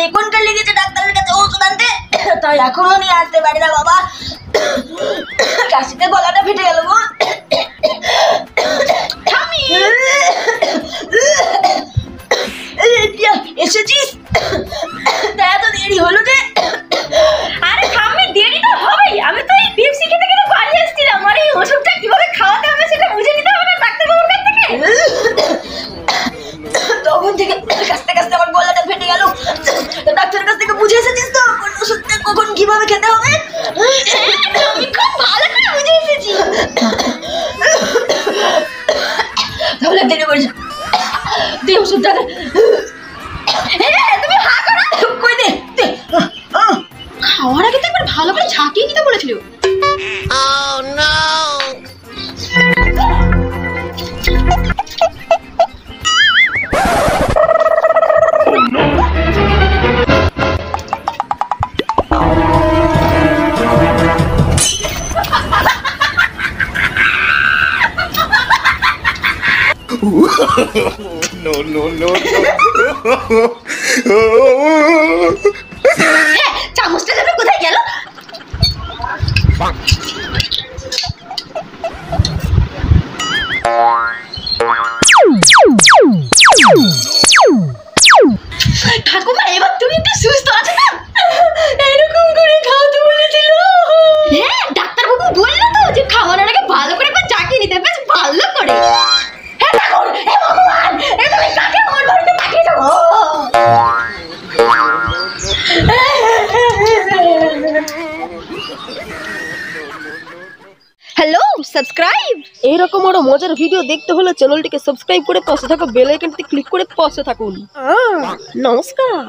এখনকার লেগেছে ডাক্তারের কাছে ওষুধ আনতে, তাই এখনো নিয়ে আসতে পারি না বাবা। কাশিতে গলাটা ফেটে গেল গো। এসেছিস? তা এত দেরি হলো যে? আরে ঠাম্মি, দেরি তো হবেই। আমি তো এই পেপসি খেতে খেতে বাড়ি আসছিলাম, আর এই ওষুধটা কিভাবে খাওয়াতে হবে সেটা বুঝে নিতে হবে না ডাক্তারবাবুর কাছ থেকে। তখন থেকে কাশতে কাশতে আমার গলাটা ফেটে গেল। ডাক্তারের কাছ থেকে বুঝে এসেছিস তো কোন ওষুধটা কখন কিভাবে খেতে হবে? আমি খুব ভালো করে বুঝে এসেছি। তাহলে দেরি করিস না, দে ওষুধটা। তুমি হা করো। কই দে দে। খাওয়ার আগে তো একবার ভালো করে ঝাঁকিয়ে নিতে বলেছিল। Oh no! No, no, no, no. চামচটা যেন কোথায় গেল? ঠাকুমা, এবার তুমি একটু সুস্থ আছো না? এরকম করে খাওয়াতে বলেছিল। হ্যাঁ, ডাক্তারবাবু বললো তো যে খাওয়ানোর আগে ভালো করে একবার ঝাঁকিয়ে নিতে, বেশ ভালো করে। হে ঠাকুর, হে ভগবান, এ তুমি কাকে আমার বাড়িতে পাঠিয়ে যাও? Hello, subscribe. এইরকম আরো মজার ভিডিও দেখতে হলে চ্যানেলটিকে সাবস্ক্রাইব করে পাশে থাকা বেল আইকনটিতে ক্লিক করে পাশে থাকুন। নমস্কার।